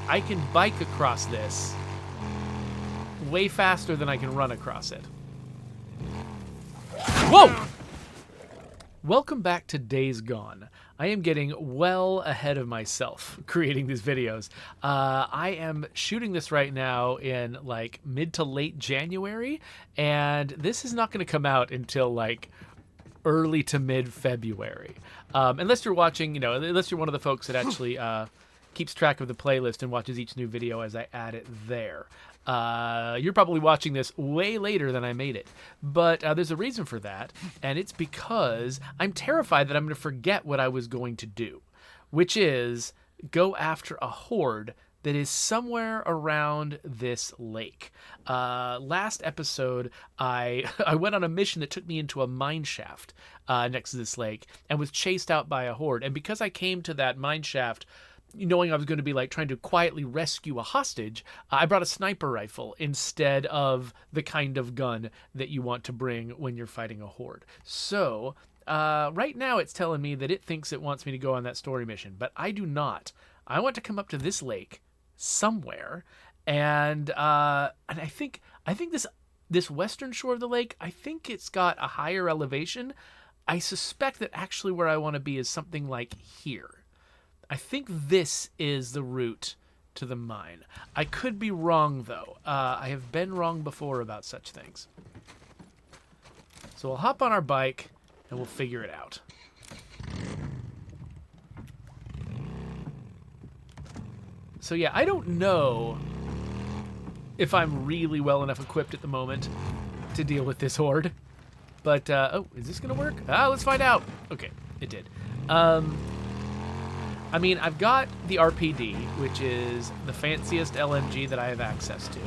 I can bike across this way faster than I can run across it. Whoa! Welcome back to Days Gone. I am getting well ahead of myself creating these videos. I am shooting this right now in like mid to late January, and this is not going to come out until like early to mid February. Unless you're watching, you know, unless you're one of the folks that actually keeps track of the playlist and watches each new video as I add it there. You're probably watching this way later than I made it. But there's a reason for that, and it's because I'm terrified that I'm going to forget what I was going to do, which is go after a horde that is somewhere around this lake. Last episode, I went on a mission that took me into a mine shaft next to this lake and was chased out by a horde. And because I came to that mine shaft knowing I was going to be like trying to quietly rescue a hostage, I brought a sniper rifle instead of the kind of gun that you want to bring when you're fighting a horde. So right now it's telling me that it thinks it wants me to go on that story mission, but I do not. I want to come up to this lake somewhere, and I think this western shore of the lake, I think it's got a higher elevation. I suspect that actually where I want to be is something like here. I think this is the route to the mine. I could be wrong, though. I have been wrong before about such things. So we'll hop on our bike, and we'll figure it out. So yeah, I don't know if I'm really well enough equipped at the moment to deal with this horde. But, oh, is this going to work? Let's find out. Okay, it did. I mean, I've got the RPD, which is the fanciest LMG that I have access to.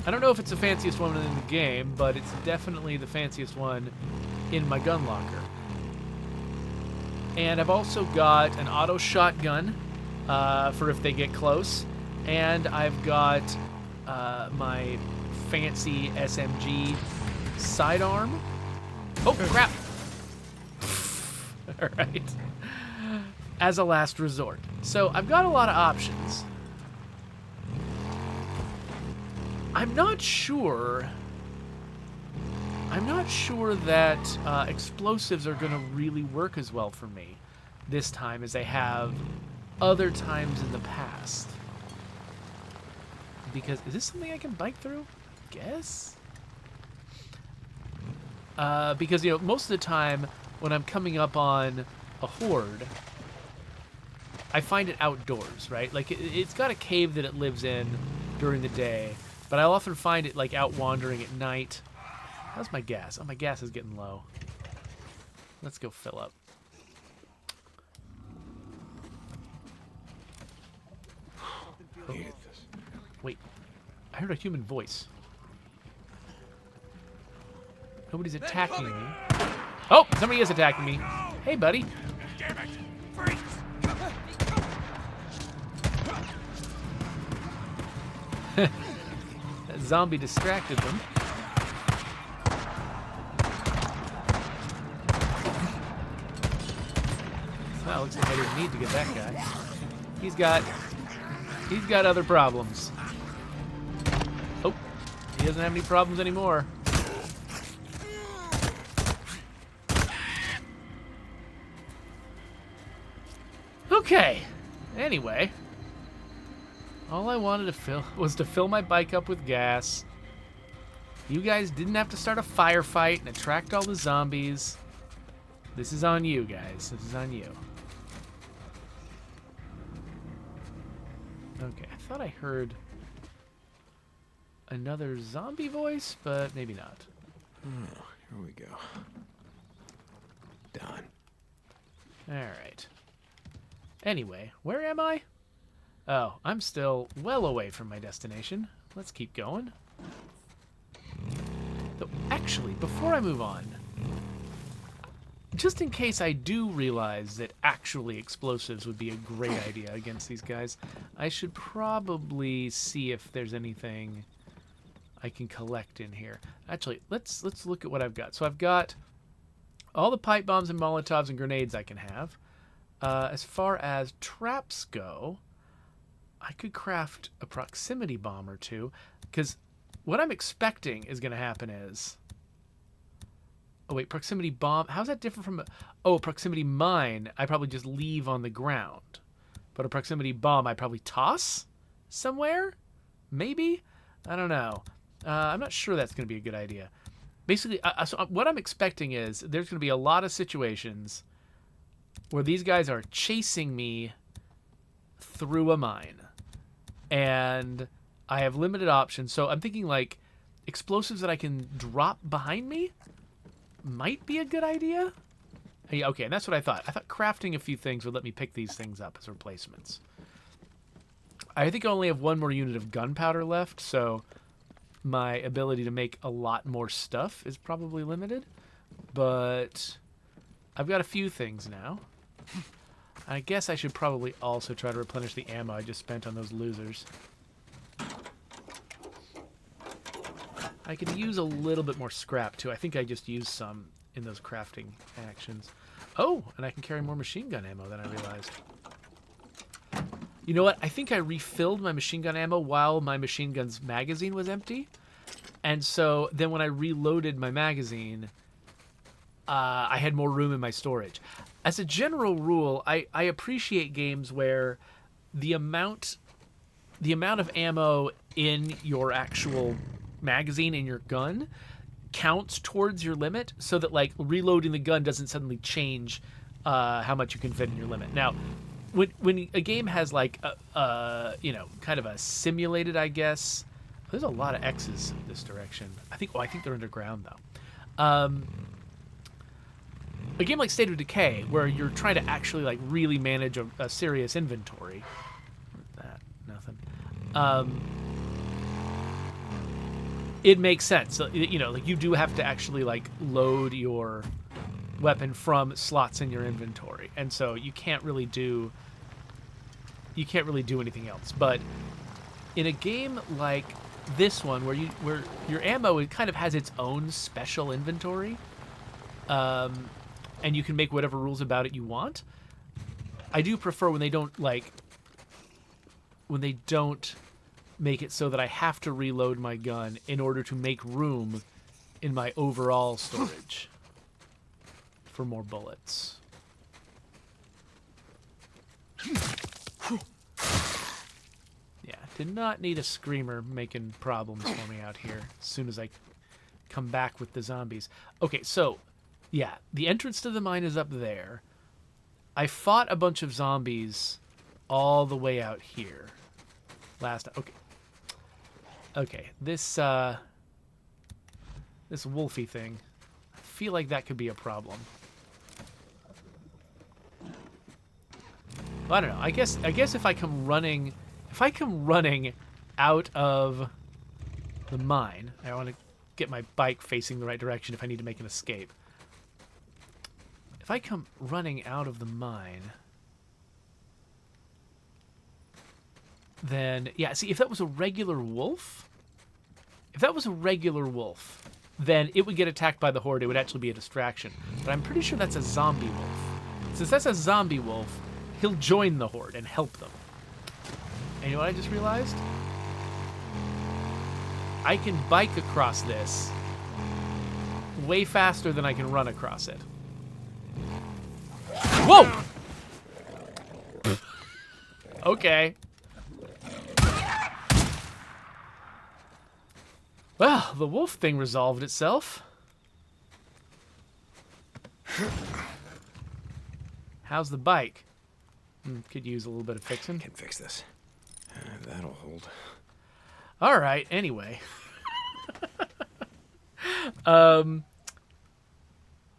I don't know if it's the fanciest one in the game, but it's definitely the fanciest one in my gun locker. And I've also got an auto shotgun for if they get close. And I've got my fancy SMG sidearm. Oh, crap! All right. As a last resort. So I've got a lot of options. I'm not sure that explosives are going to really work as well for me this time as they have other times in the past. Because, is this something I can bike through? I guess? Because, you know, most of the time when I'm coming up on a horde, I find it outdoors, right? Like, it's got a cave that it lives in during the day, but I'll often find it, like, out wandering at night. How's my gas? Oh, my gas is getting low. Let's go fill up. Oh. Wait, I heard a human voice. Nobody's attacking me. Oh, somebody is attacking me. Hey, buddy. Damn it! Freeze! That zombie distracted them. Well, looks like I didn't need to get that guy. He's got other problems. Oh, he doesn't have any problems anymore. Okay. Anyway. All I wanted to fill my bike up with gas. You guys didn't have to start a firefight and attract all the zombies. This is on you, guys. This is on you. Okay, I thought I heard another zombie voice, but maybe not. Oh, here we go. Done. Alright. Anyway, where am I? Oh, I'm still well away from my destination. Let's keep going. Though, actually, before I move on, just in case I do realize that actually explosives would be a great idea against these guys, I should probably see if there's anything I can collect in here. Actually, let's look at what I've got. So I've got all the pipe bombs and Molotovs and grenades I can have. As far as traps go, I could craft a proximity bomb or two, because what I'm expecting is going to happen is... Oh, wait, proximity bomb. How's that different from... a proximity mine, I probably just leave on the ground. But a proximity bomb, I probably toss somewhere? Maybe? I don't know. I'm not sure that's going to be a good idea. Basically, so what I'm expecting is there's going to be a lot of situations where these guys are chasing me through a mine. And I have limited options. So I'm thinking like explosives that I can drop behind me might be a good idea. Yeah, okay, and that's what I thought. I thought crafting a few things would let me pick these things up as replacements. I think I only have one more unit of gunpowder left, so my ability to make a lot more stuff is probably limited. But I've got a few things now. I guess I should probably also try to replenish the ammo I just spent on those losers. I could use a little bit more scrap, too. I think I just used some in those crafting actions. Oh, and I can carry more machine gun ammo than I realized. You know what? I think I refilled my machine gun ammo while my machine gun's magazine was empty. And so then when I reloaded my magazine, I had more room in my storage. As a general rule, I appreciate games where the amount of ammo in your actual magazine in your gun counts towards your limit, so that like reloading the gun doesn't suddenly change how much you can fit in your limit. Now, when a game has like kind of a simulated, I guess, there's a lot of X's this direction. I think they're underground though. A game like State of Decay, where you're trying to actually like really manage a serious inventory. Nothing. It makes sense. So, like you do have to actually like load your weapon from slots in your inventory, and so you can't really do anything else. But in a game like this one, where your ammo, it kind of has its own special inventory, and you can make whatever rules about it you want. I do prefer when they don't make it so that I have to reload my gun in order to make room in my overall storage for more bullets. Yeah, did not need a screamer making problems for me out here as soon as I come back with the zombies. Okay, so, yeah, the entrance to the mine is up there. I fought a bunch of zombies all the way out here last time. Okay, this wolfy thing, I feel like that could be a problem. Well, I don't know. I guess if I come running out of the mine, I want to get my bike facing the right direction if I need to make an escape. If I come running out of the mine, then, yeah, see, if that was a regular wolf, then it would get attacked by the horde. It would actually be a distraction. But I'm pretty sure that's a zombie wolf. Since that's a zombie wolf, he'll join the horde and help them. And you know what I just realized? I can bike across this way faster than I can run across it. Whoa! Okay. Well, the wolf thing resolved itself. How's the bike? Could use a little bit of fixing. Can fix this. That'll hold. All right, anyway.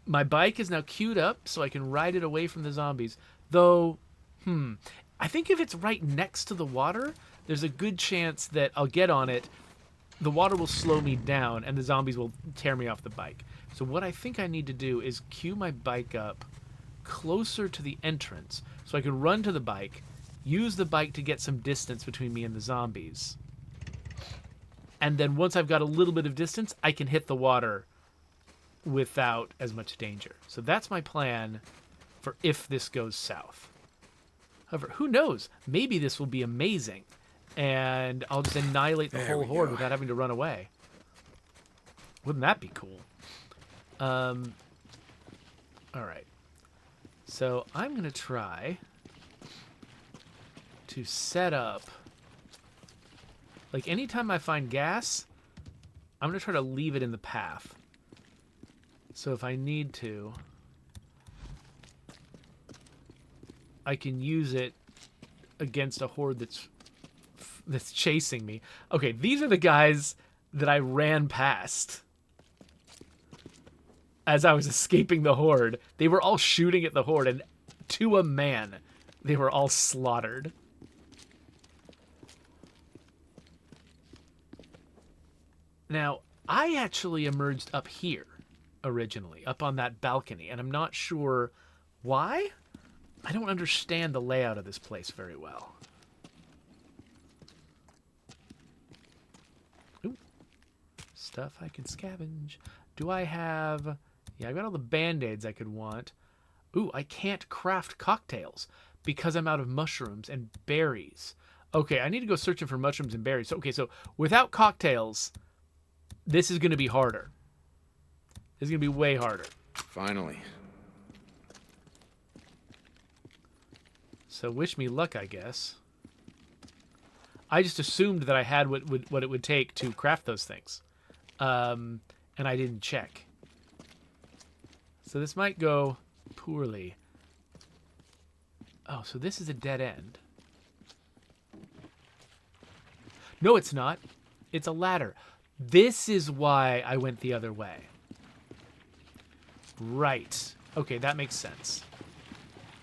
My bike is now queued up so I can ride it away from the zombies. Though, I think if it's right next to the water, there's a good chance that I'll get on it, the water will slow me down, and the zombies will tear me off the bike. So what I think I need to do is queue my bike up closer to the entrance so I can run to the bike, use the bike to get some distance between me and the zombies. And then once I've got a little bit of distance, I can hit the water without as much danger. So that's my plan for if this goes south. However, who knows? Maybe this will be amazing. and I'll just annihilate the There whole we horde go. without having to run away. Wouldn't that be cool? All right. So I'm going to try to set up... Like, anytime I find gas, I'm going to try to leave it in the path. So if I need to, I can use it against a horde that's chasing me. Okay, these are the guys that I ran past as I was escaping the horde. They were all shooting at the horde, and to a man, they were all slaughtered. Now, I actually emerged up here originally, up on that balcony, and I'm not sure why. I don't understand the layout of this place very well. Ooh. Stuff I can scavenge. Do I have... Yeah, I've got all the Band-Aids I could want. Ooh, I can't craft cocktails because I'm out of mushrooms and berries. Okay, I need to go searching for mushrooms and berries. Okay, so without cocktails, this is going to be harder. This is going to be way harder. Finally. So wish me luck, I guess. I just assumed that I had what it would take to craft those things. And I didn't check. So this might go poorly. Oh, so this is a dead end. No, it's not. It's a ladder. This is why I went the other way. Right. Okay, that makes sense.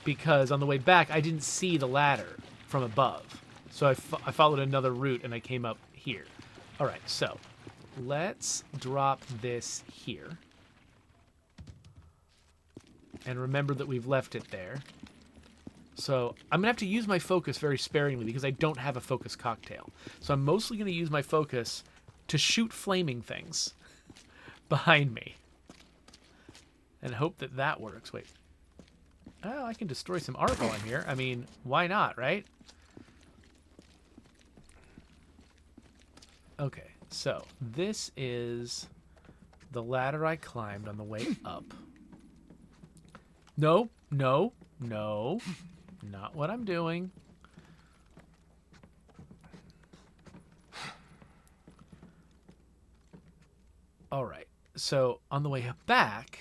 Because on the way back, I didn't see the ladder from above. So I followed another route and I came up here. All right, so let's drop this here. And remember that we've left it there. So I'm going to have to use my focus very sparingly because I don't have a focus cocktail. So I'm mostly going to use my focus to shoot flaming things behind me. And hope that that works. Wait. Oh, I can destroy some art while I'm here. I mean, why not, right? Okay, so this is the ladder I climbed on the way up. No, no, no. Not what I'm doing. All right, so on the way back...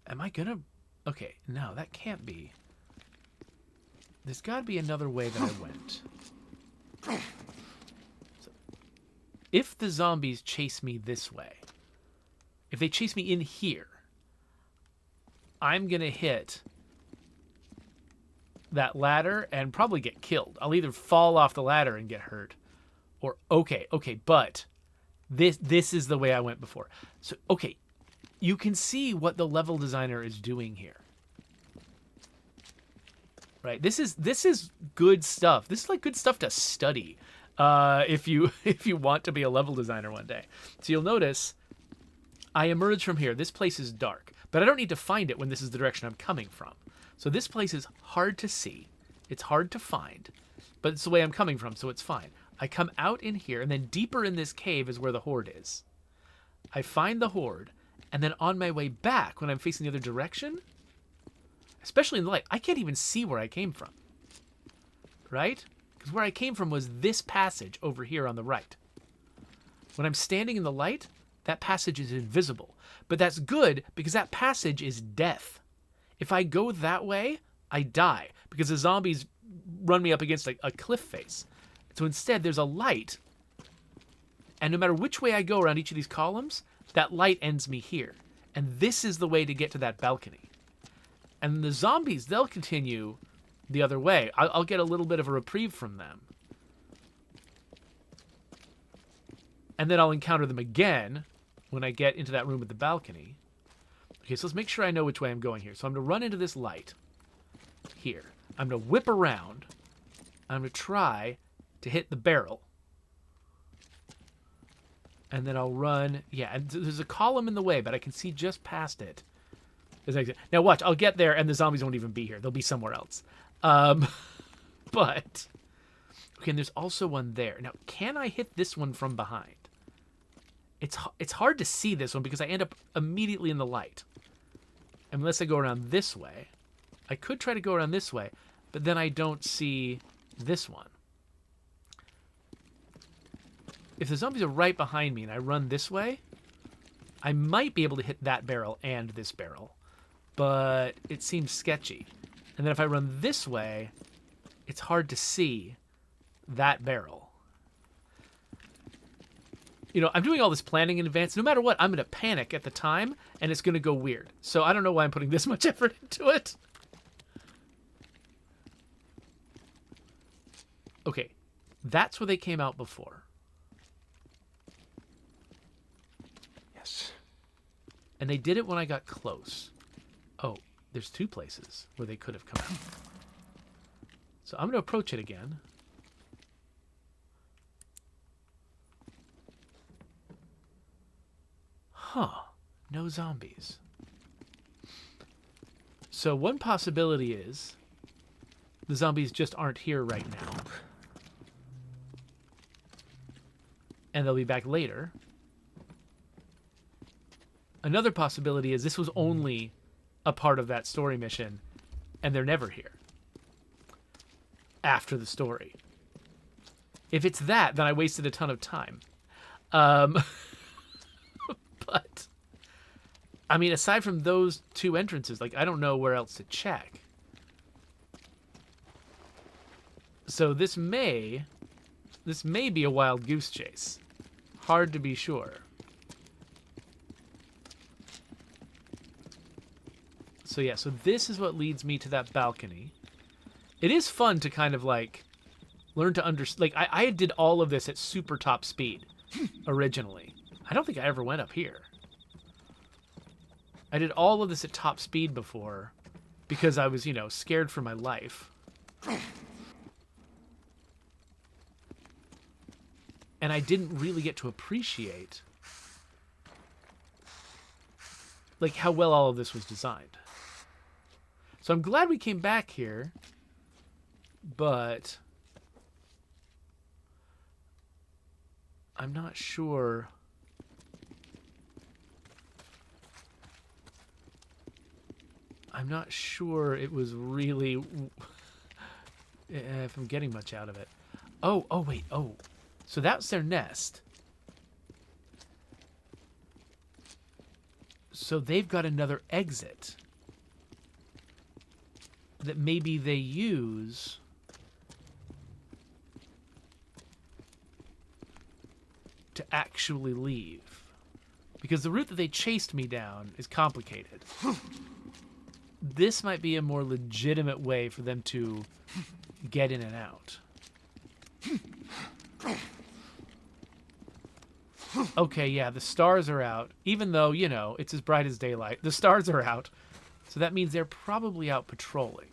am I gonna... Okay, no, that can't be. There's gotta be another way that I went. So, if the zombies chase me this way, if they chase me in here, I'm gonna hit that ladder and probably get killed. I'll either fall off the ladder and get hurt, or... Okay, but... This is the way I went before. So, okay, you can see what the level designer is doing here. Right? This is good stuff. This is like good stuff to study if you want to be a level designer one day. So you'll notice I emerge from here. This place is dark, but I don't need to find it when this is the direction I'm coming from. So this place is hard to see. It's hard to find, but it's the way I'm coming from, so it's fine. I come out in here, and then deeper in this cave is where the horde is. I find the horde, and then on my way back, when I'm facing the other direction, especially in the light, I can't even see where I came from. Right? Because where I came from was this passage over here on the right. When I'm standing in the light, that passage is invisible. But that's good, because that passage is death. If I go that way, I die, because the zombies run me up against a cliff face. So instead, there's a light, and no matter which way I go around each of these columns, that light ends me here. And this is the way to get to that balcony. And the zombies, they'll continue the other way. I'll get a little bit of a reprieve from them. And then I'll encounter them again when I get into that room with the balcony. Okay, so let's make sure I know which way I'm going here. So I'm going to run into this light here. I'm going to whip around. I'm going to try to hit the barrel. And then I'll run. Yeah, and there's a column in the way, but I can see just past it. Now watch, I'll get there and the zombies won't even be here. They'll be somewhere else. But okay, and there's also one there. Now, can I hit this one from behind? It's hard to see this one because I end up immediately in the light. Unless I go around this way. I could try to go around this way, but then I don't see this one. If the zombies are right behind me and I run this way, I might be able to hit that barrel and this barrel, but it seems sketchy. And then if I run this way, it's hard to see that barrel. You know, I'm doing all this planning in advance. No matter what, I'm going to panic at the time, and it's going to go weird. So I don't know why I'm putting this much effort into it. Okay, that's where they came out before. Yes. And they did it when I got close. Oh, there's two places where they could have come out. So I'm going to approach it again. Huh. No zombies. So one possibility is the zombies just aren't here right now. And they'll be back later. Another possibility is this was only a part of that story mission, and they're never here after the story. If it's that, then I wasted a ton of time. But, I mean, aside from those two entrances, like, I don't know where else to check. So this may be a wild goose chase. Hard to be sure. So yeah, so this is what leads me to that balcony. It is fun to kind of like learn to understand. Like I did all of this at super top speed originally. I don't think I ever went up here. I did all of this at top speed before because I was, you know, scared for my life. And I didn't really get to appreciate like how well all of this was designed. So I'm glad we came back here, but I'm not sure. I'm not sure it was really if I'm getting much out of it. Oh, wait. Oh, so that's their nest. So they've got another exit that maybe they use to actually leave. Because the route that they chased me down is complicated. This might be a more legitimate way for them to get in and out. Okay, yeah, the stars are out. Even though, you know, it's as bright as daylight. The stars are out. So that means they're probably out patrolling.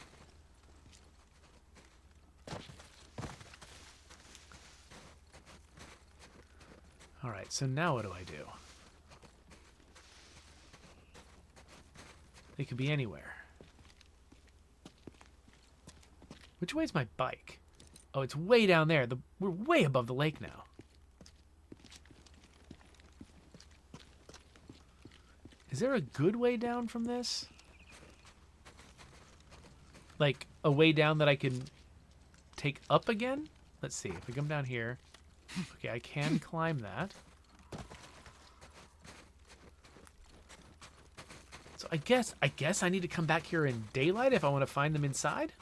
All right, so now what do I do? They could be anywhere. Which way is my bike? Oh, it's way down there. We're way above the lake now. Is there a good way down from this? Like, a way down that I can take up again? Let's see. If I come down here... Okay, I can climb that. So I guess I need to come back here in daylight if I want to find them inside?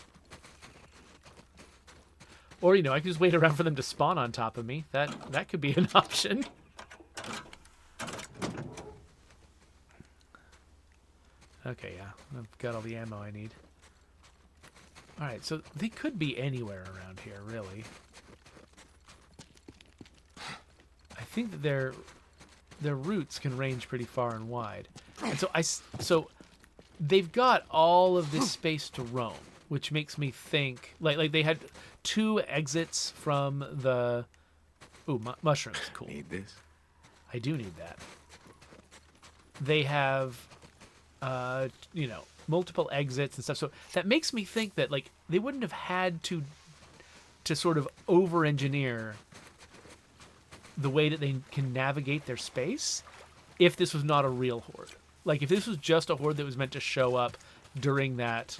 Or, you know, I can just wait around for them to spawn on top of me. That could be an option. Okay, yeah. I've got all the ammo I need. Alright, so they could be anywhere around here, really. I think that their routes can range pretty far and wide. And so they've got all of this space to roam, which makes me think like they had two exits from the mushrooms. Cool. Need this? I do need that. They have you know, multiple exits and stuff. So that makes me think that like they wouldn't have had to sort of over-engineer the way that they can navigate their space if this was not a real horde. Like if this was just a horde that was meant to show up during that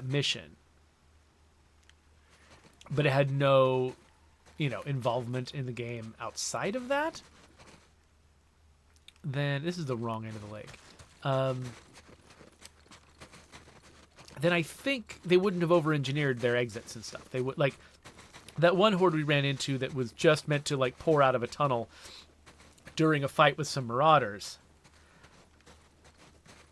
mission, but it had no, you know, involvement in the game outside of that, then this is the wrong end of the lake. Then I think they wouldn't have over-engineered their exits and stuff. They would, like, that one horde we ran into that was just meant to, like, pour out of a tunnel during a fight with some marauders.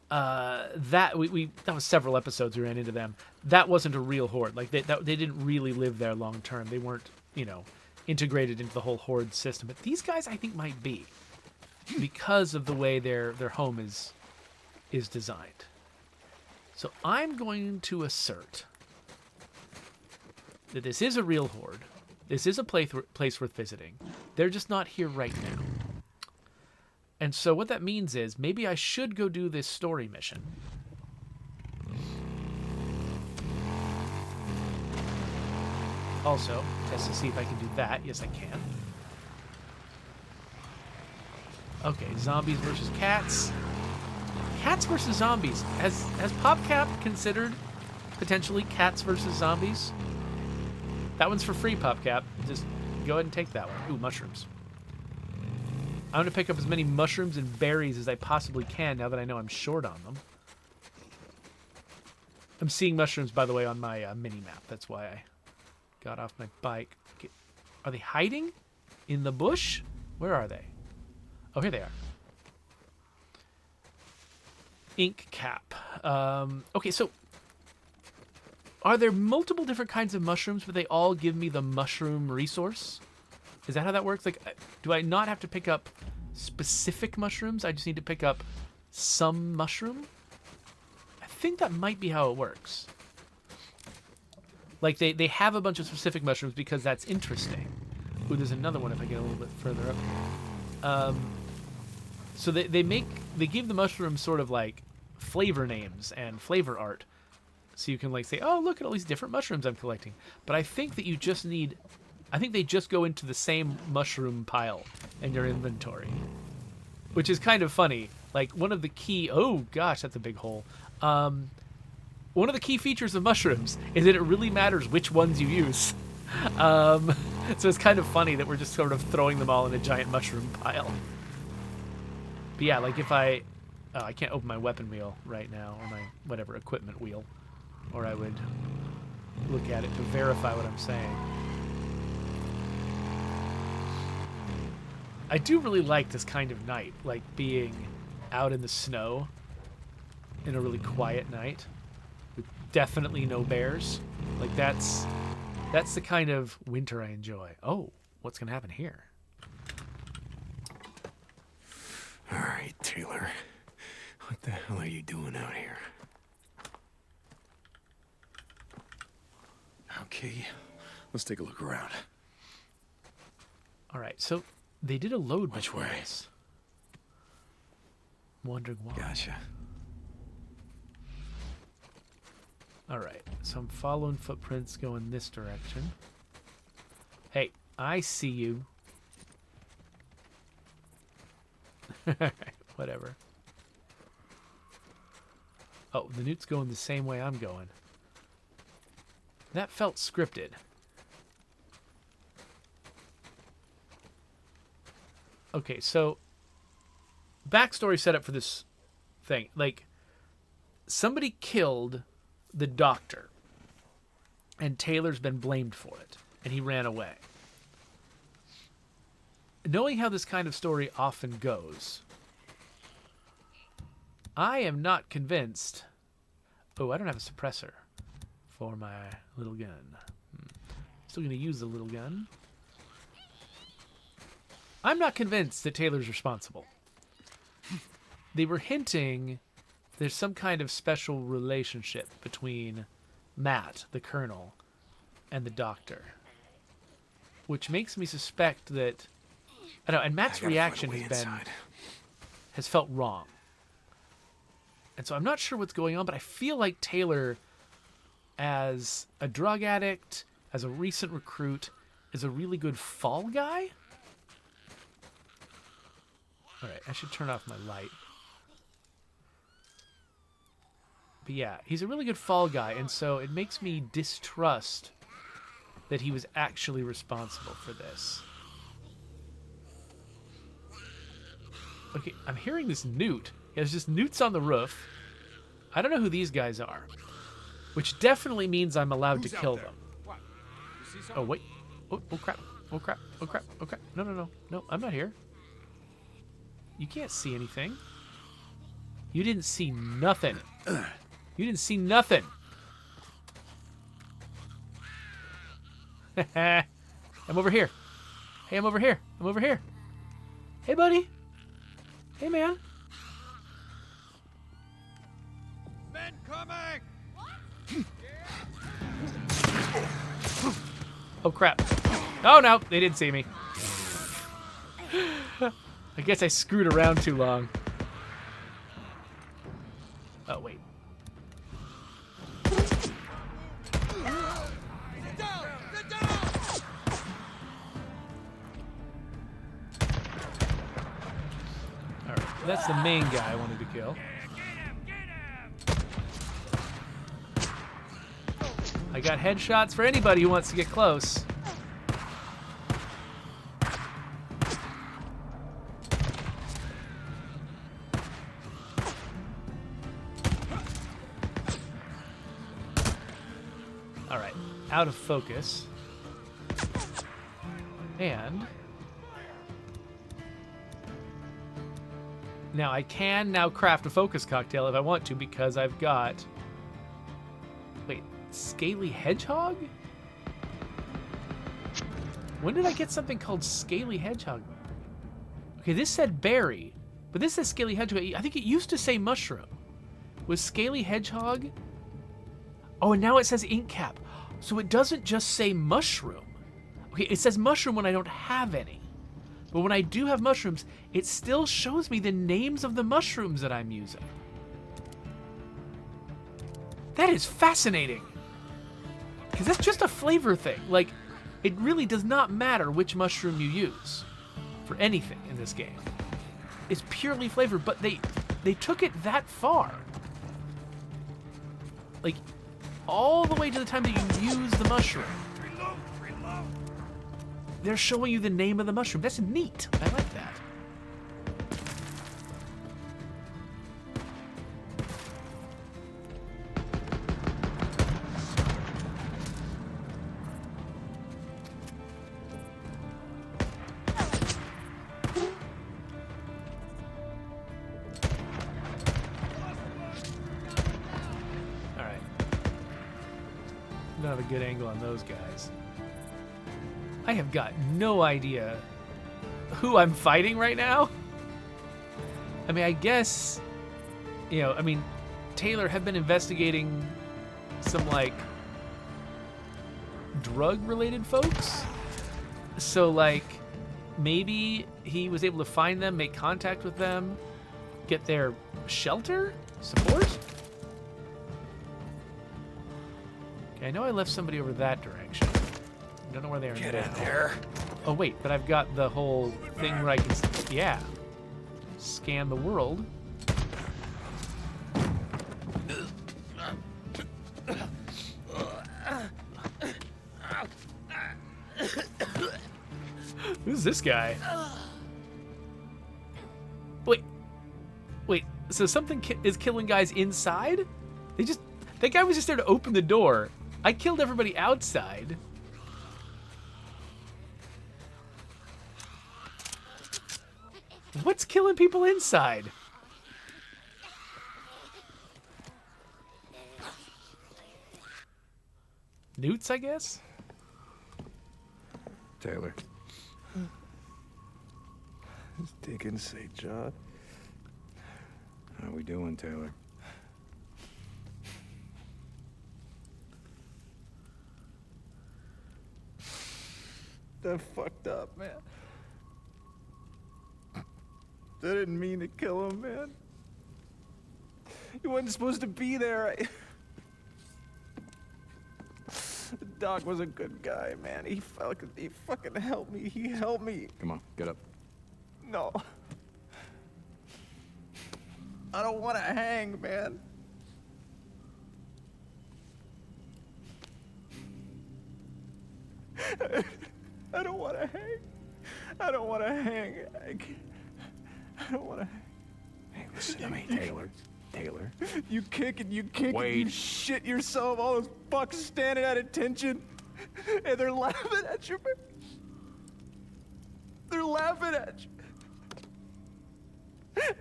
That was several episodes we ran into them. That wasn't a real horde. Like, they didn't really live there long term. They weren't, you know, integrated into the whole horde system. But these guys, I think, might be, because of the way their home is designed. So I'm going to assert that this is a real horde. This is a place worth visiting. They're just not here right now. And so what that means is maybe I should go do this story mission. Also, test to see if I can do that. Yes, I can. Okay, zombies versus cats. Cats versus zombies. Has PopCap considered potentially cats versus zombies? That one's for free, PopCap. Just go ahead and take that one. Ooh, mushrooms. I'm going to pick up as many mushrooms and berries as I possibly can now that I know I'm short on them. I'm seeing mushrooms, by the way, on my mini-map. That's why I got off my bike. Okay. Are they hiding in the bush? Where are they? Oh, here they are. Ink cap. Okay, so are there multiple different kinds of mushrooms, but they all give me the mushroom resource? Is that how that works? Like, do I not have to pick up specific mushrooms? I just need to pick up some mushroom? I think that might be how it works. Like, they have a bunch of specific mushrooms because that's interesting. Ooh, there's another one if I get a little bit further up here. So they give the mushrooms sort of like flavor names and flavor art. So you can like say, oh, look at all these different mushrooms I'm collecting. But I think that you just need... I think they just go into the same mushroom pile in your inventory, which is kind of funny. Like one of the key, oh gosh, that's a big hole. One of the key features of mushrooms is that it really matters which ones you use. So it's kind of funny that we're just sort of throwing them all in a giant mushroom pile. But yeah, like if I can't open my weapon wheel right now, or my whatever equipment wheel, or I would look at it to verify what I'm saying. I do really like this kind of night, like being out in the snow in a really quiet night with definitely no bears. Like that's the kind of winter I enjoy. Oh, what's gonna happen here? All right, Taylor. What the hell are you doing out here? Okay, let's take a look around. All right, so they did a load Which before way? this. I'm wondering why. Gotcha. All right, so I'm following footprints going this direction. Hey, I see you. Whatever. Oh, the newt's going the same way I'm going. That felt scripted. Okay, so backstory setup for this thing. Like, somebody killed the doctor, and Taylor's been blamed for it, and he ran away. Knowing how this kind of story often goes, I am not convinced... Oh, I don't have a suppressor for my little gun. Still going to use the little gun. I'm not convinced that Taylor's responsible. They were hinting there's some kind of special relationship between Matt, the colonel, and the doctor, which makes me suspect that... I don't know, and Matt's reaction has felt wrong. And so I'm not sure what's going on, but I feel like Taylor, as a drug addict, as a recent recruit, is a really good fall guy. All right, I should turn off my light. But yeah, he's a really good fall guy, and so it makes me distrust that he was actually responsible for this. Okay, I'm hearing this newt. Yeah, there's just newts on the roof. I don't know who these guys are, which definitely means I'm allowed to kill them. What? You see Oh, wait. Oh, crap. Oh, crap. Oh, crap. Oh, crap. No, no, no. No, I'm not here. You can't see anything. You didn't see nothing. You didn't see nothing. I'm over here. Hey, I'm over here. I'm over here. Hey, buddy. Hey, man. Men coming! Oh, crap. Oh, no. They didn't see me. I guess I screwed around too long. Oh, wait. All right. That's the main guy I wanted to kill. I got headshots for anybody who wants to get close. All right, out of focus. And now I can now craft a focus cocktail if I want to, because I've got, wait, Scaly Hedgehog? When did I get something called Scaly Hedgehog? Okay, this said berry, but this says Scaly Hedgehog. I think it used to say mushroom. Was Scaly Hedgehog? Oh, and now it says ink cap. So it doesn't just say mushroom. Okay, it says mushroom when I don't have any. But when I do have mushrooms, it still shows me the names of the mushrooms that I'm using. That is fascinating. Because that's just a flavor thing. Like, it really does not matter which mushroom you use for anything in this game. It's purely flavor, but they took it that far. Like, all the way to the time that you use the mushroom. Reload! Reload! They're showing you the name of the mushroom. That's neat. I like that. Don't have a good angle on those guys. I have got no idea who I'm fighting right now. I mean, I guess, you know, I mean, Taylor had been investigating some, like, drug-related folks. So, like, maybe he was able to find them, make contact with them, get their shelter, support. Okay, I know I left somebody over that direction. I don't know where they are now. Get in there. Oh, wait, but I've got the whole thing where I can, yeah, scan the world. Who's this guy? Wait, so something is killing guys inside? That guy was just there to open the door. I killed everybody outside. What's killing people inside? Newts, I guess? Taylor. Is Deacon St. John? How we doing, Taylor? That fucked up, man. I didn't mean to kill him, man. You wasn't supposed to be there. The doc was a good guy, man. He fucking helped me. He helped me. Come on, get up. No. I don't want to hang, man. I don't want to hang. I don't want to hang. I don't want to hang. Hey, listen to me, Taylor. Taylor. You kick and you kick Wait. and you shit yourself. All those fucks standing at attention. And they're laughing at you. They're laughing at you.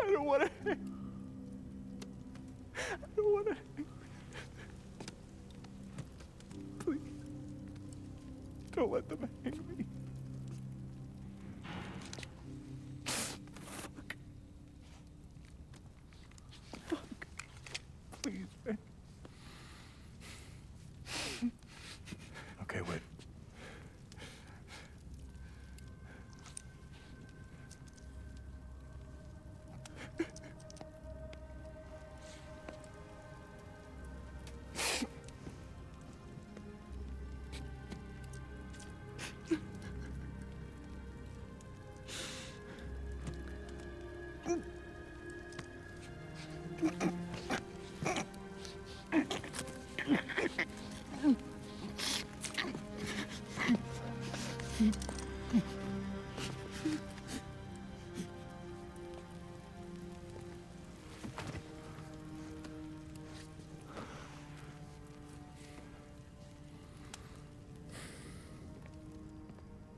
I don't want to hang. I don't want to hang. Please. Don't let them hang me. Fuck. Please, man. Okay, wait.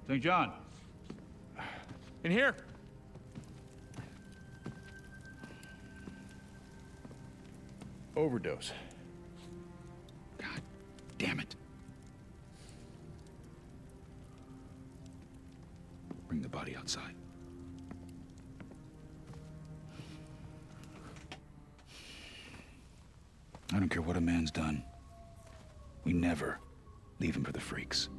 St. John. In here. Overdose. God damn it. Bring the body outside. I don't care what a man's done. We never leave him for the freaks.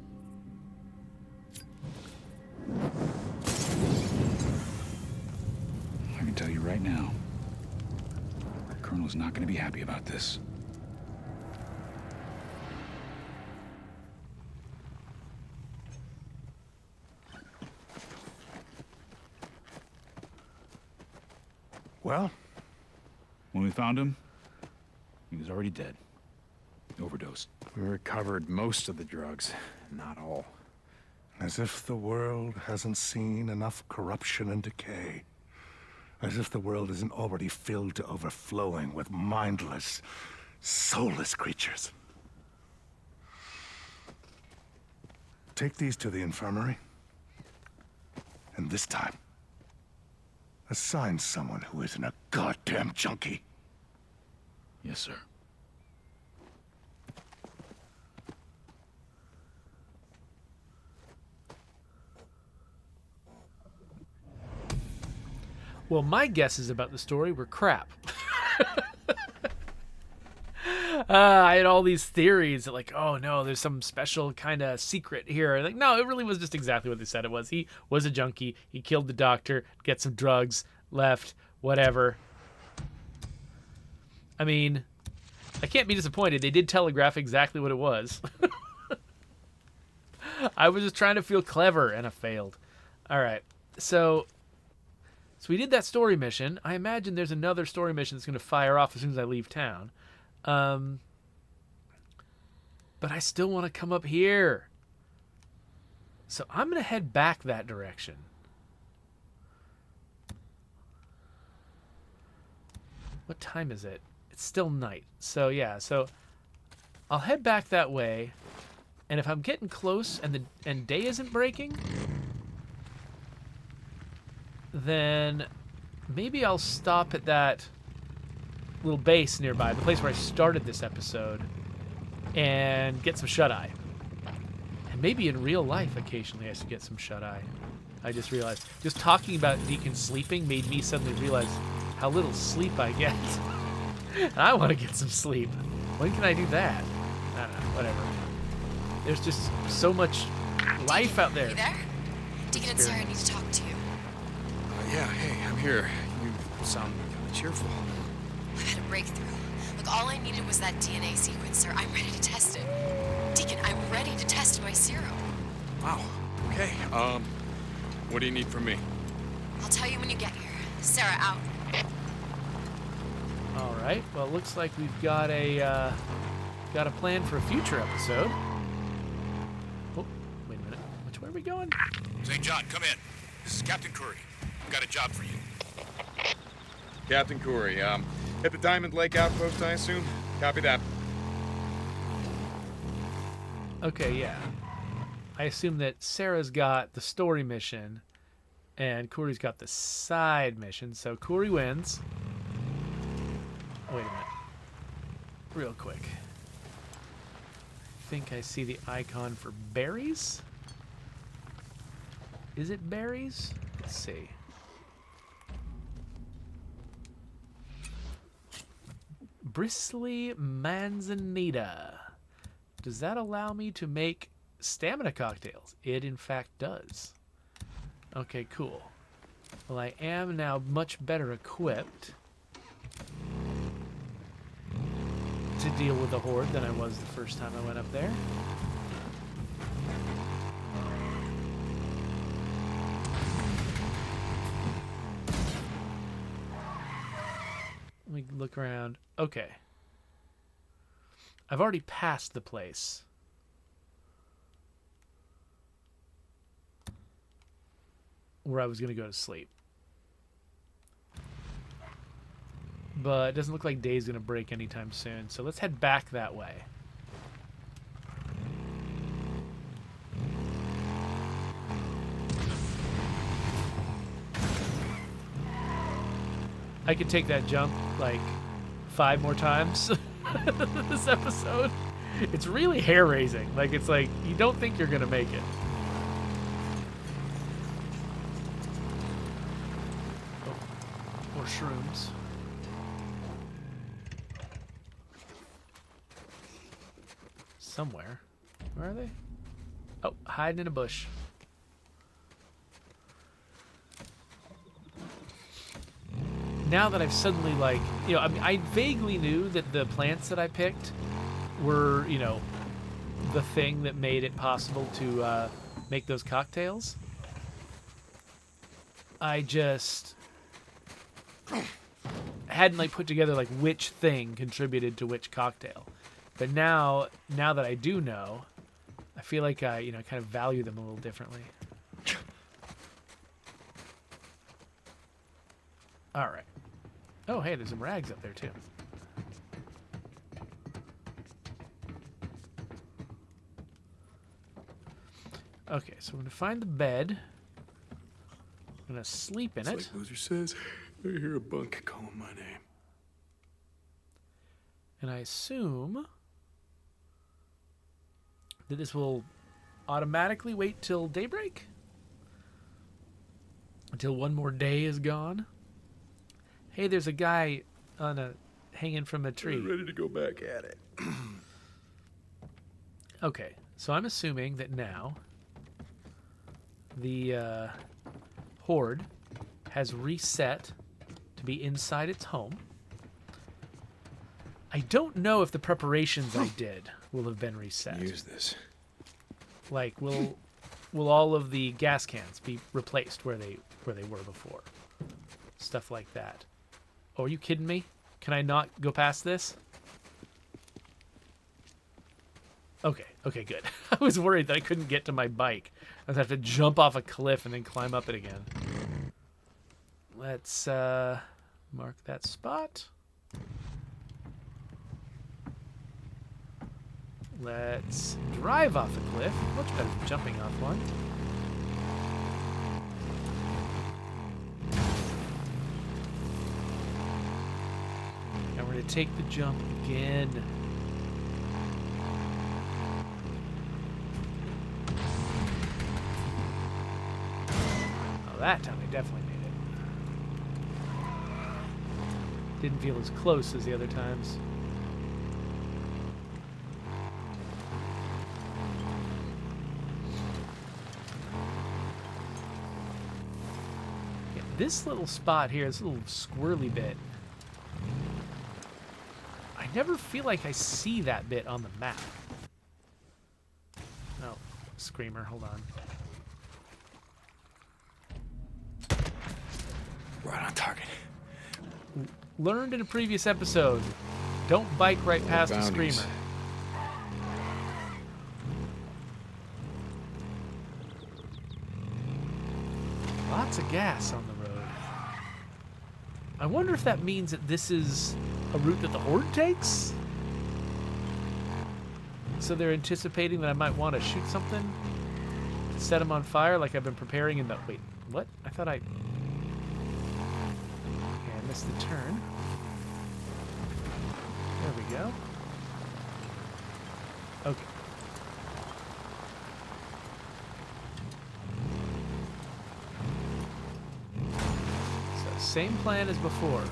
I can tell you right now, the Colonel's not going to be happy about this. Well, When we found him, he was already dead. Overdosed. we recovered most of the drugs, not all. As if the world hasn't seen enough corruption and decay. As if the world isn't already filled to overflowing with mindless, soulless creatures. Take these to the infirmary. And this time, assign someone who isn't a goddamn junkie. Yes, sir. Well, my guesses about the story were crap. I had all these theories that, like, oh no, there's some special kind of secret here. Like, no, it really was just exactly what they said it was. He was a junkie. He killed the doctor, get some drugs, left, whatever. I mean, I can't be disappointed. They did telegraph exactly what it was. I was just trying to feel clever, and I failed. All right, so we did that story mission. I imagine there's another story mission that's going to fire off as soon as I leave town. But I still want to come up here. So I'm going to head back that direction. What time is it? It's still night. So yeah, so I'll head back that way. And if I'm getting close and day isn't breaking, then maybe I'll stop at that little base nearby, the place where I started this episode, and get some shut-eye. And maybe in real life, occasionally, I should get some shut-eye. I just realized. Just talking about Deacon sleeping made me suddenly realize how little sleep I get. And I want to get some sleep. When can I do that? I don't know, whatever. There's just so much life out there. You there? Deacon and Sarah need to talk to you. Yeah, hey, I'm here. You sound kind of cheerful. I've had a breakthrough. Look, all I needed was that DNA sequencer. I'm ready to test it. Deacon, I'm ready to test my serum. Wow. Okay. What do you need from me? I'll tell you when you get here. Sarah, out. All right. Well, it looks like we've got a plan for a future episode. Oh, wait a minute. Which way are we going? St. John, come in. This is Captain Curry. I've got a job for you. Captain Corey, at the Diamond Lake outpost, I assume? Copy that. Okay, yeah. I assume that Sarah's got the story mission, and Corey's got the side mission. So Corey wins. Wait a minute. Real quick. I think I see the icon for berries. Is it berries? Let's see. Bristly manzanita. Does that allow me to make stamina cocktails? It in fact does. Okay, cool. Well, I am now much better equipped to deal with the horde than I was the first time I went up there. Let me look around. Okay. I've already passed the place. Where I was going to go to sleep. But it doesn't look like day's going to break anytime soon. So let's head back that way. I could take that jump like 5 more times this episode. It's really hair-raising. Like, it's like, you don't think you're going to make it. Oh, more shrooms. Somewhere. Where are they? Oh, hiding in a bush. Now that I've suddenly, like, you know, I mean, I vaguely knew that the plants that I picked were, you know, the thing that made it possible to make those cocktails. I just hadn't, like, put together, like, which thing contributed to which cocktail. But now that I do know, I feel like I, you know, kind of value them a little differently. All right. Oh, hey, there's some rags up there, too. Okay, so I'm going to find the bed. I'm going to sleep in it. Like Boozer says, I hear a bunk calling my name. And I assume that this will automatically wait till daybreak? Until one more day is gone? Hey, there's a guy hanging from a tree. I'm ready to go back at it. Okay, so I'm assuming that now the horde has reset to be inside its home. I don't know if the preparations I did will have been reset. Use this. Like, will all of the gas cans be replaced where they were before? Stuff like that. Oh, are you kidding me? Can I not go past this? Okay, good. I was worried that I couldn't get to my bike. I'd have to jump off a cliff and then climb up it again. Let's mark that spot. Let's drive off a cliff. Much better than jumping off one. And we're going to take the jump again. Oh, that time I definitely made it. Didn't feel as close as the other times. This little spot here, this little squirrely bit, never feel like I see that bit on the map. Oh, screamer, hold on. Right on target. Learned in a previous episode, don't bike right past the bounties. screamer. Lots of gas on the road. I wonder if that means that this is a route that the horde takes? So they're anticipating that I might want to shoot something? Set them on fire like I've been preparing in the... Wait, what? I thought I... Okay, I missed the turn. There we go. Okay. So, same plan as before.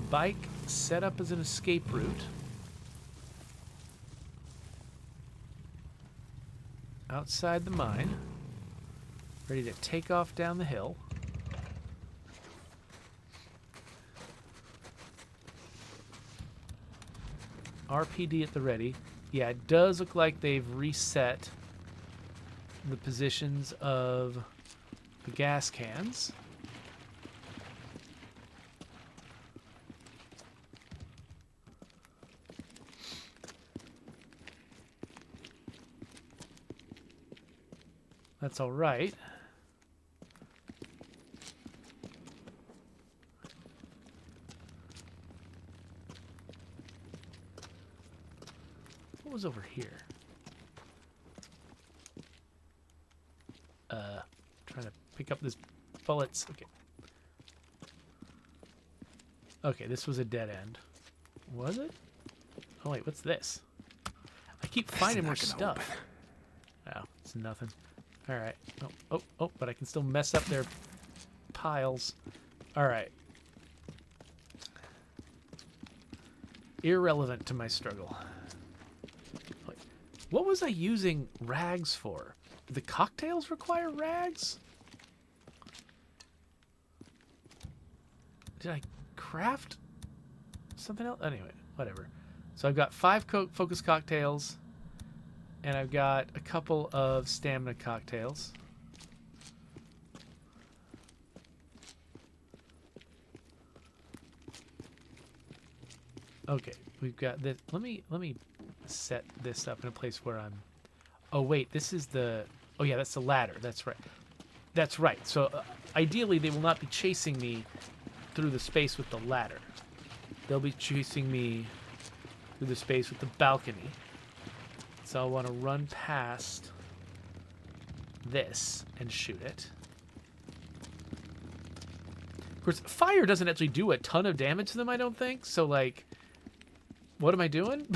Bike set up as an escape route. Outside the mine. Ready to take off down the hill. RPD at the ready. Yeah, it does look like they've reset the positions of the gas cans. That's all right. What was over here? Trying to pick up this bullets. Okay. Okay, this was a dead end. Was it? Oh wait, what's this? I keep finding more stuff. Oh, it's nothing. All right. Oh, but I can still mess up their piles. All right. Irrelevant to my struggle. Wait, what was I using rags for? Do the cocktails require rags? Did I craft something else? Anyway, whatever. So I've got 5 focus cocktails. And I've got a couple of stamina cocktails. Okay, we've got this. Let me set this up in a place where I'm... Oh wait, this is the... Oh yeah, that's the ladder. That's right. That's right. So ideally they will not be chasing me through the space with the ladder. They'll be chasing me through the space with the balcony. So I want to run past this and shoot it. Of course, fire doesn't actually do a ton of damage to them, I don't think. So, like, what am I doing?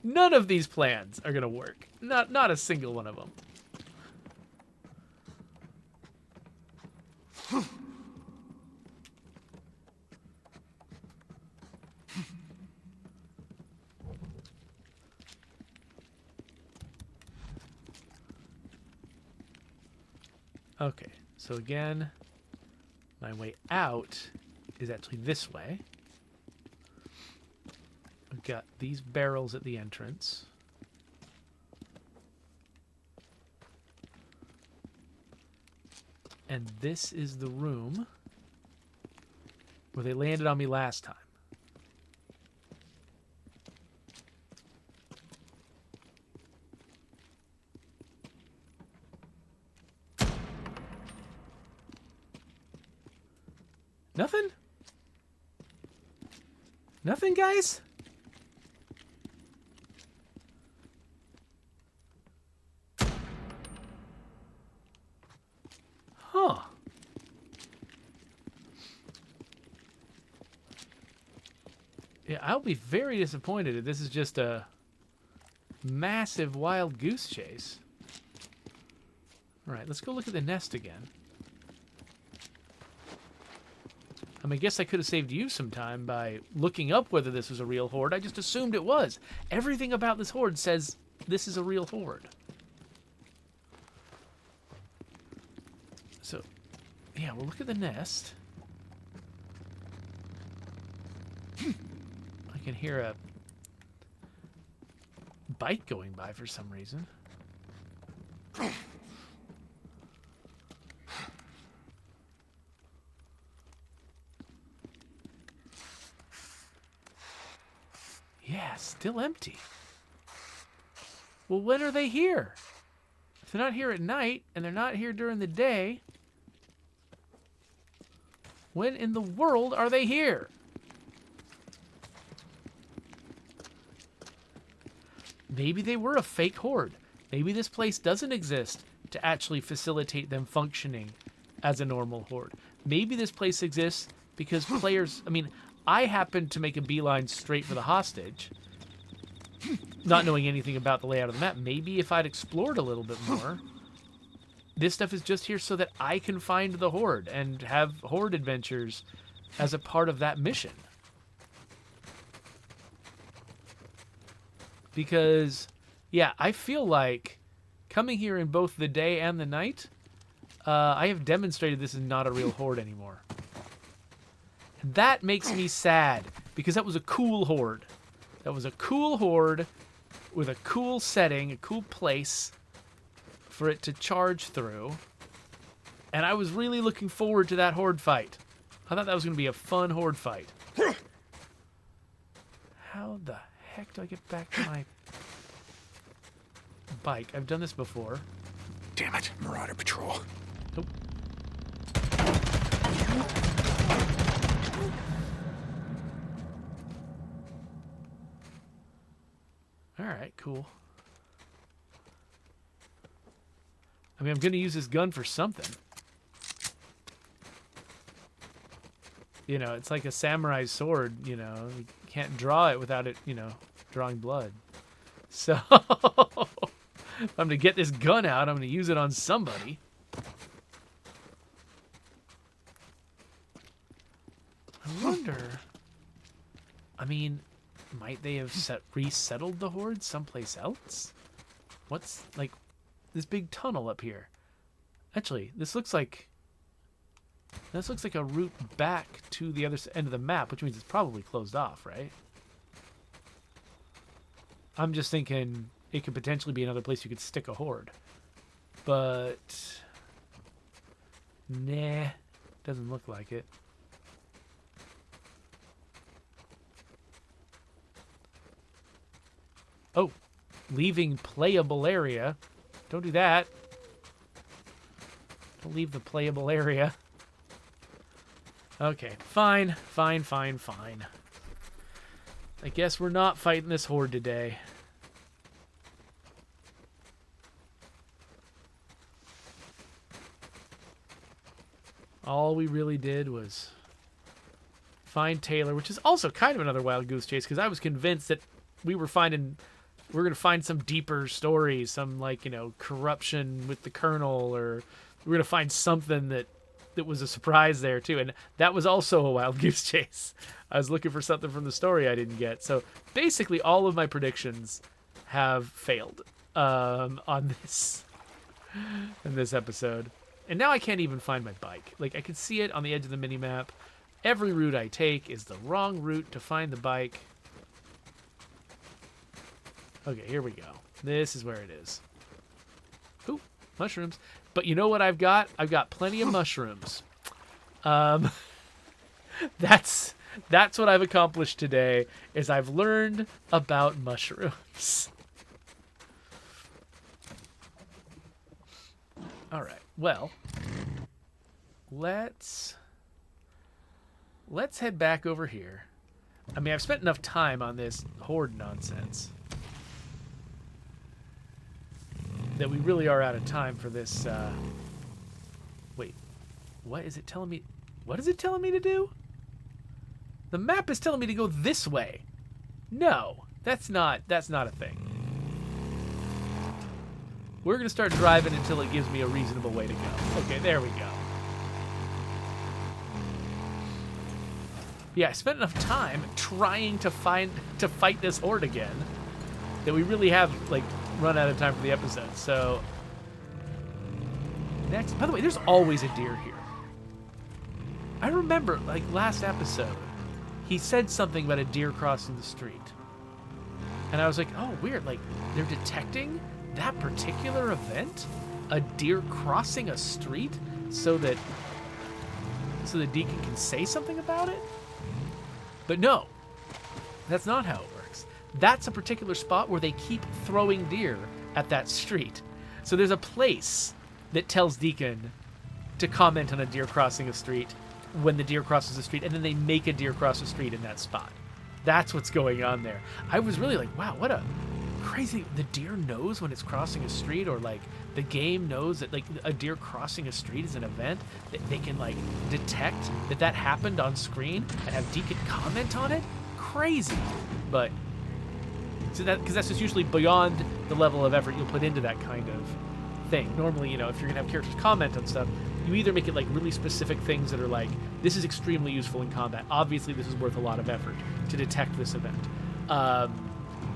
None of these plans are going to work. Not a single one of them. Okay, so again, my way out is actually this way. I've got these barrels at the entrance. And this is the room where they landed on me last time. Nothing? Nothing, guys? Huh. Yeah, I'll be very disappointed if this is just a massive wild goose chase. All right, let's go look at the nest again. I mean, I guess I could have saved you some time by looking up whether this was a real horde. I just assumed it was. Everything about this horde says this is a real horde. So, yeah, we'll look at the nest. I can hear a bike going by for some reason. Yeah, still empty. Well, when are they here? If they're not here at night, and they're not here during the day, when in the world are they here? Maybe they were a fake horde. Maybe this place doesn't exist to actually facilitate them functioning as a normal horde. Maybe this place exists because players... I mean, I happened to make a beeline straight for the hostage, not knowing anything about the layout of the map. Maybe if I'd explored a little bit more, this stuff is just here so that I can find the horde and have horde adventures as a part of that mission. Because, yeah, I feel like coming here in both the day and the night, I have demonstrated this is not a real horde anymore. And that makes me sad, because that was a cool horde. That was a cool horde with a cool setting, a cool place for it to charge through. And I was really looking forward to that horde fight. I thought that was going to be a fun horde fight. How the heck do I get back to my bike? I've done this before. Damn it, Marauder Patrol. Nope. Alright, cool. I mean, I'm going to use this gun for something. You know, it's like a samurai sword, you know. You can't draw it without it, you know, drawing blood. So, if I'm to get this gun out, I'm going to use it on somebody. I wonder... I mean, might they have resettled the horde someplace else? What's, like, this big tunnel up here? Actually, this looks like a route back to the other end of the map, which means it's probably closed off, right? I'm just thinking it could potentially be another place you could stick a horde. But... nah, doesn't look like it. Oh, leaving playable area. Don't do that. Don't leave the playable area. Okay, fine. I guess we're not fighting this horde today. All we really did was find Taylor, which is also kind of another wild goose chase, because I was convinced that we were going to find some deeper story, some, like, you know, corruption with the Colonel, or we were going to find something that was a surprise there, too. And that was also a wild goose chase. I was looking for something from the story I didn't get. So basically all of my predictions have failed on this in this episode. And now I can't even find my bike. Like, I can see it on the edge of the minimap. Every route I take is the wrong route to find the bike. Okay, here we go. This is where it is. Ooh, mushrooms. But you know what I've got? I've got plenty of mushrooms. That's what I've accomplished today, is I've learned about mushrooms. All right. Well, let's head back over here. I mean, I've spent enough time on this horde nonsense that we really are out of time for this. Wait, what is it telling me? What is it telling me to do? The map is telling me to go this way. No, that's not a thing. We're gonna start driving until it gives me a reasonable way to go. Okay, there we go. Yeah, I spent enough time trying to fight this horde again that we really have, like, run out of time for the episode. So next, by the way, there's always a deer here. I remember, like, last episode, he said something about a deer crossing the street. And I was like, oh, weird. Like, they're detecting that particular event? A deer crossing a street so that Deacon can say something about it? But no, that's not how it works. That's a particular spot where they keep throwing deer at that street. So there's a place that tells Deacon to comment on a deer crossing a street when the deer crosses the street, and then they make a deer cross the street in that spot. That's what's going on there. I was really like, wow, what a crazy... The deer knows when it's crossing a street, or like the game knows that like a deer crossing a street is an event, that they can like detect that happened on screen and have Deacon comment on it. Crazy. But so that, because that's just usually beyond the level of effort you'll put into that kind of thing. Normally, you know, if you're gonna have characters comment on stuff, you either make it like really specific things that are like, this is extremely useful in combat. Obviously, this is worth a lot of effort to detect this event.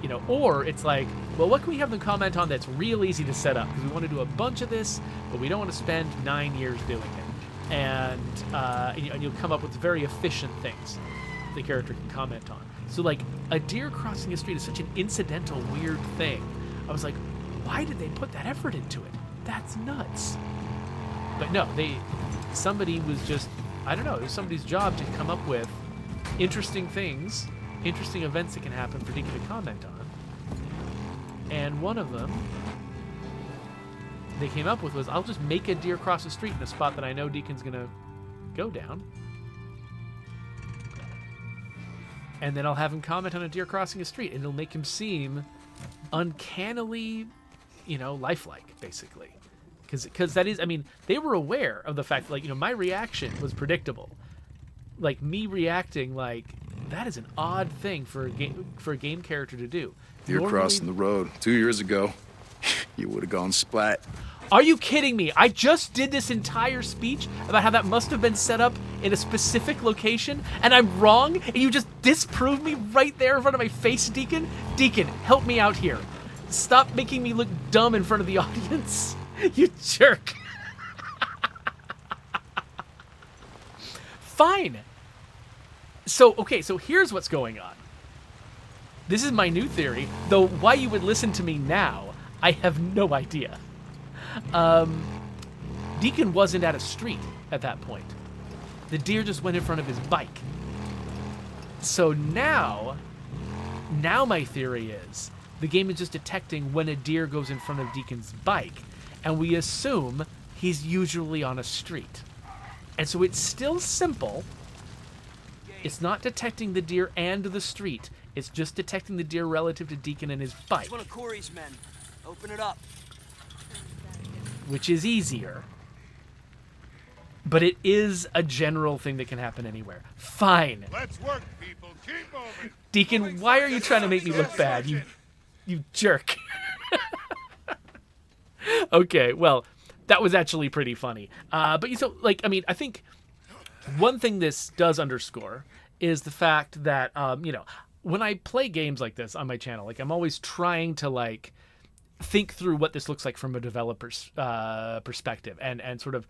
You know, or it's like, well, what can we have them comment on that's real easy to set up? Because we want to do a bunch of this, but we don't want to spend 9 years doing it. And you'll come up with very efficient things the character can comment on. So like, a deer crossing a street is such an incidental, weird thing. I was like, why did they put that effort into it? That's nuts. But no, somebody was just, I don't know, it was somebody's job to come up with interesting things, interesting events that can happen for Deacon to comment on. And one of them they came up with was, I'll just make a deer cross the street in a spot that I know Deacon's gonna go down. And then I'll have him comment on a deer crossing a street, and it'll make him seem uncannily, you know, lifelike, basically. Because that is, I mean, they were aware of the fact that, like, you know, my reaction was predictable. Like, me reacting like, that is an odd thing for a game character to do. You're crossing the road. 2 years ago, you would have gone splat. Are you kidding me? I just did this entire speech about how that must have been set up in a specific location, and I'm wrong, and you just disproved me right there in front of my face, Deacon? Deacon, help me out here. Stop making me look dumb in front of the audience. You jerk. Fine. So, okay, so here's what's going on. This is my new theory, though why you would listen to me now, I have no idea. Deacon wasn't at a street at that point. The deer just went in front of his bike. So now my theory is the game is just detecting when a deer goes in front of Deacon's bike, and we assume he's usually on a street. And so it's still simple. It's not detecting the deer and the street. It's just detecting the deer relative to Deacon and his bike. It's one of Corey's men. Open it up. Which is easier. But it is a general thing that can happen anywhere. Fine. Let's work, people. Keep moving. Deacon, why are you trying to make me look bad? You jerk. Okay, well, that was actually pretty funny. But so, like, I mean, I think one thing this does underscore is the fact that, you know, when I play games like this on my channel, like, I'm always trying to, like, think through what this looks like from a developer's perspective and sort of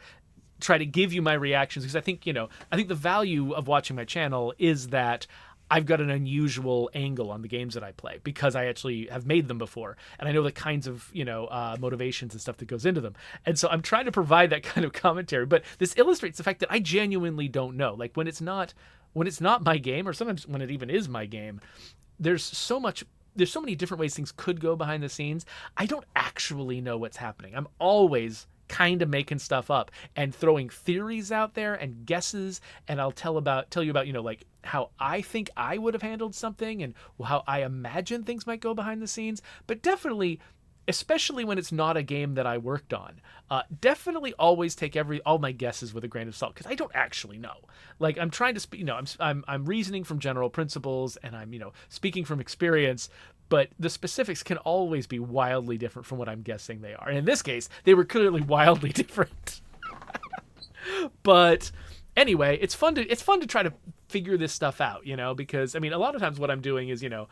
try to give you my reactions, because I think, you know, I think the value of watching my channel is that I've got an unusual angle on the games that I play because I actually have made them before, and I know the kinds of, you know, motivations and stuff that goes into them. And so I'm trying to provide that kind of commentary, but this illustrates the fact that I genuinely don't know. Like, when it's not my game, or sometimes when it even is my game, there's so many different ways things could go behind the scenes. I don't actually know what's happening. I'm always kind of making stuff up and throwing theories out there and guesses, and I'll tell you about, you know, like, how I think I would have handled something and how I imagine things might go behind the scenes. But definitely, especially when it's not a game that I worked on, definitely always take all my guesses with a grain of salt, because I don't actually know. Like, I'm trying to speak, you know, I'm reasoning from general principles, and I'm, you know, speaking from experience, but the specifics can always be wildly different from what I'm guessing they are. And in this case, they were clearly wildly different. But Anyway, it's fun to try to figure this stuff out, you know, because I mean, a lot of times what I'm doing is, you know,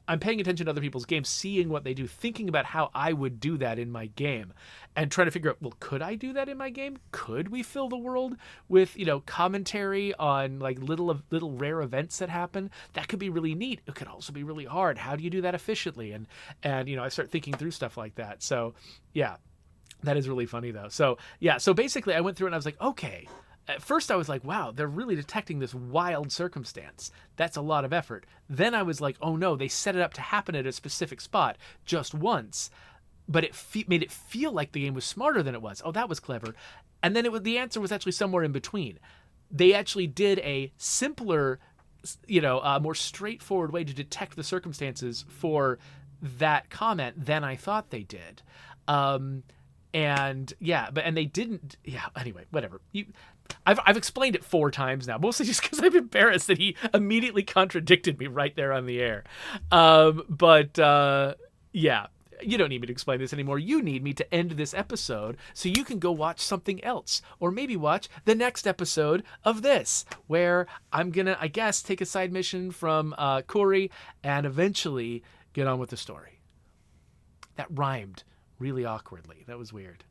I'm paying attention to other people's games, seeing what they do, thinking about how I would do that in my game, and trying to figure out, well, could I do that in my game? Could we fill the world with, you know, commentary on like little rare events that happen? That could be really neat. It could also be really hard. How do you do that efficiently? And you know, I start thinking through stuff like that. So yeah, that is really funny though. So yeah, so basically I went through and I was like, okay. At first I was like, wow, they're really detecting this wild circumstance. That's a lot of effort. Then I was like, oh no, they set it up to happen at a specific spot just once, but it made it feel like the game was smarter than it was. Oh, that was clever. And then the answer was actually somewhere in between. They actually did a simpler, you know, more straightforward way to detect the circumstances for that comment than I thought they did. And yeah, and they didn't. Yeah. Anyway, whatever. I've explained it 4 times now, mostly just because I'm embarrassed that he immediately contradicted me right there on the air. Yeah, you don't need me to explain this anymore. You need me to end this episode so you can go watch something else, or maybe watch the next episode of this, where I'm gonna, I guess, take a side mission from Corey and eventually get on with the story. That rhymed really awkwardly. That was weird.